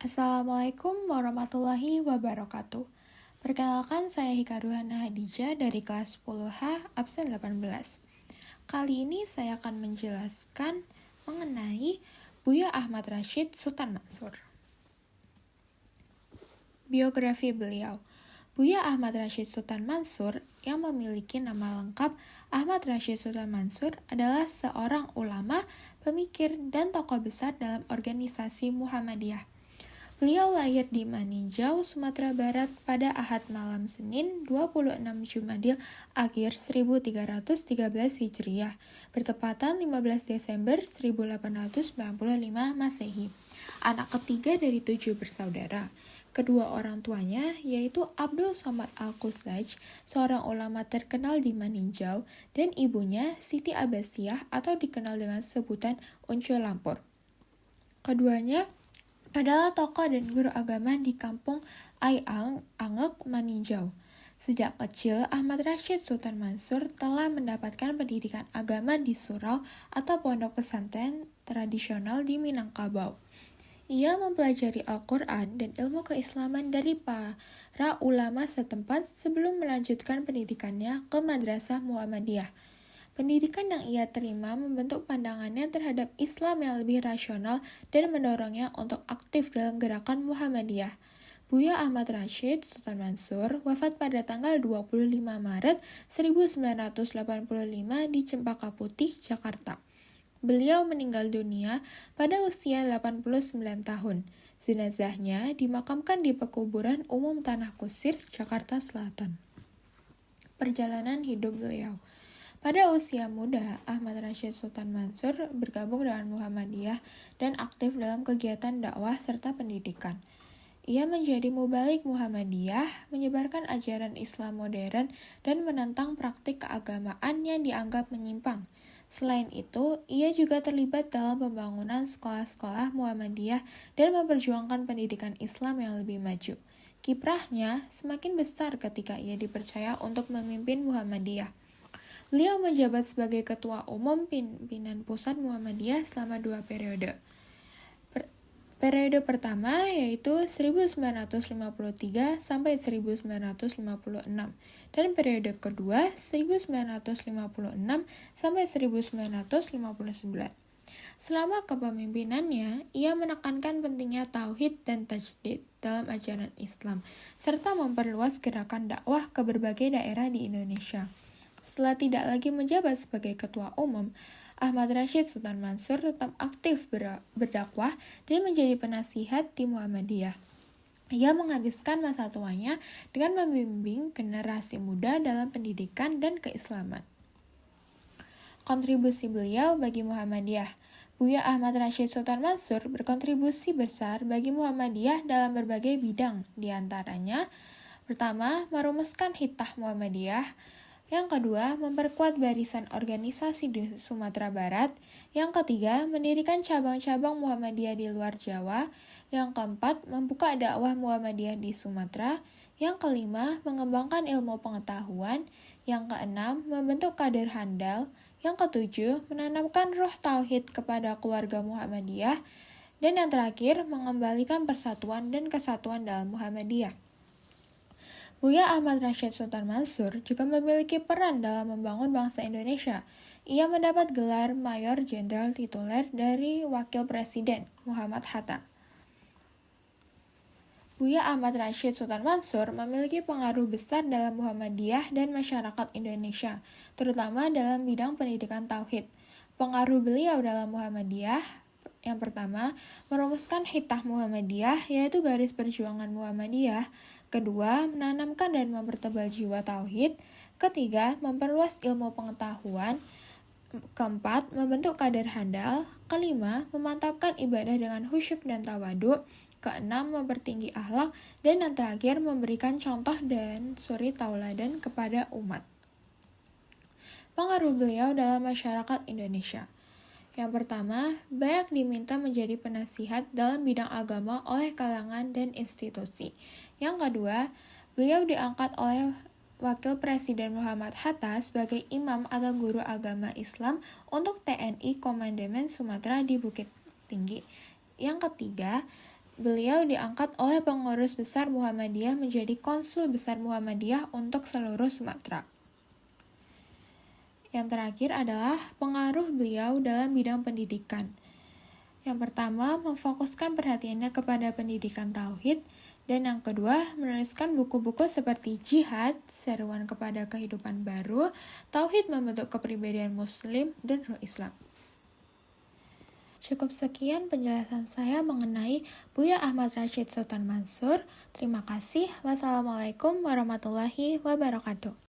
Assalamualaikum warahmatullahi wabarakatuh. Perkenalkan, saya Hika Ruhana Hadijah dari kelas 10H, absen 18. Kali ini saya akan menjelaskan mengenai Buya Ahmad Rashid Sultan Mansur. Biografi beliau. Buya Ahmad Rashid Sultan Mansur yang memiliki nama lengkap Ahmad Rashid Sultan Mansur adalah seorang ulama, pemikir, dan tokoh besar dalam organisasi Muhammadiyah. Beliau lahir di Maninjau, Sumatera Barat pada Ahad malam Senin 26 Jumadil Akhir 1313 Hijriah, bertepatan 15 Desember 1895 Masehi. Anak ketiga dari 7 bersaudara. Kedua orang tuanya yaitu Abdul Somad Al-Kuslaj, seorang ulama terkenal di Maninjau, dan ibunya Siti Abbasiyah atau dikenal dengan sebutan Uncu Lampur. Keduanya adalah tokoh dan guru agama di kampung Angek, Maninjau. Sejak kecil, Ahmad Rashid Sultan Mansur telah mendapatkan pendidikan agama di surau atau pondok pesantren tradisional di Minangkabau. Ia mempelajari Al-Quran dan ilmu keislaman dari para ulama setempat sebelum melanjutkan pendidikannya ke Madrasah Muhammadiyah. Pendidikan yang ia terima membentuk pandangannya terhadap Islam yang lebih rasional dan mendorongnya untuk aktif dalam gerakan Muhammadiyah. Buya Ahmad Rashid Sultan Mansur wafat pada tanggal 25 Maret 1985 di Cempaka Putih, Jakarta. Beliau meninggal dunia pada usia 89 tahun. Jenazahnya dimakamkan di Pekuburan Umum Tanah Kusir, Jakarta Selatan. Perjalanan hidup beliau. Pada usia muda, Ahmad Rashid Sultan Mansur bergabung dengan Muhammadiyah dan aktif dalam kegiatan dakwah serta pendidikan. Ia menjadi mubalik Muhammadiyah, menyebarkan ajaran Islam modern, dan menentang praktik keagamaan yang dianggap menyimpang. Selain itu, ia juga terlibat dalam pembangunan sekolah-sekolah Muhammadiyah dan memperjuangkan pendidikan Islam yang lebih maju. Kiprahnya semakin besar ketika ia dipercaya untuk memimpin Muhammadiyah. Beliau menjabat sebagai Ketua Umum Pimpinan Pusat Muhammadiyah selama 2 periode. Periode pertama yaitu 1953 sampai 1956 dan periode kedua 1956 sampai 1959. Selama kepemimpinannya, ia menekankan pentingnya tauhid dan tajdid dalam ajaran Islam serta memperluas gerakan dakwah ke berbagai daerah di Indonesia. Setelah tidak lagi menjabat sebagai ketua umum, Ahmad Rashid Sultan Mansur tetap aktif berdakwah dan menjadi penasihat di Muhammadiyah. Ia menghabiskan masa tuanya dengan membimbing generasi muda dalam pendidikan dan keislaman. Kontribusi beliau bagi Muhammadiyah. Buya Ahmad Rashid Sultan Mansur berkontribusi besar bagi Muhammadiyah dalam berbagai bidang, diantaranya pertama, merumuskan Hitah Muhammadiyah. Yang kedua, memperkuat barisan organisasi di Sumatera Barat. Yang ketiga, mendirikan cabang-cabang Muhammadiyah di luar Jawa. Yang keempat, membuka dakwah Muhammadiyah di Sumatera. Yang kelima, mengembangkan ilmu pengetahuan. Yang keenam, membentuk kader handal. Yang ketujuh, menanamkan roh tauhid kepada keluarga Muhammadiyah. Dan yang terakhir, mengembalikan persatuan dan kesatuan dalam Muhammadiyah. Buya Ahmad Rashid Sultan Mansur juga memiliki peran dalam membangun bangsa Indonesia. Ia mendapat gelar Mayor Jenderal Tituler dari Wakil Presiden Muhammad Hatta. Buya Ahmad Rashid Sultan Mansur memiliki pengaruh besar dalam Muhammadiyah dan masyarakat Indonesia, terutama dalam bidang pendidikan tauhid. Pengaruh beliau dalam Muhammadiyah: yang pertama, merumuskan Hitah Muhammadiyah, yaitu garis perjuangan Muhammadiyah. Kedua, menanamkan dan mempertebal jiwa tauhid. Ketiga, memperluas ilmu pengetahuan. Keempat, membentuk kader handal. Kelima, memantapkan ibadah dengan khusyuk dan tawadu. Keenam, mempertinggi akhlak. Dan yang terakhir, memberikan contoh dan suri tauladan kepada umat. Pengaruh beliau dalam masyarakat Indonesia. Yang pertama, banyak diminta menjadi penasihat dalam bidang agama oleh kalangan dan institusi. Yang kedua, beliau diangkat oleh Wakil Presiden Muhammad Hatta sebagai imam atau guru agama Islam untuk TNI Komandemen Sumatera di Bukit Tinggi. Yang ketiga, beliau diangkat oleh pengurus besar Muhammadiyah menjadi konsul besar Muhammadiyah untuk seluruh Sumatera. Yang terakhir adalah pengaruh beliau dalam bidang pendidikan. Yang pertama, memfokuskan perhatiannya kepada pendidikan tauhid, dan yang kedua, menuliskan buku-buku seperti Jihad, Seruan kepada Kehidupan Baru, Tauhid Membentuk Kepribadian Muslim, dan Ruh Islam. Cukup sekian penjelasan saya mengenai Buya Ahmad Rashid Sultan Mansur. Terima kasih. Wassalamualaikum warahmatullahi wabarakatuh.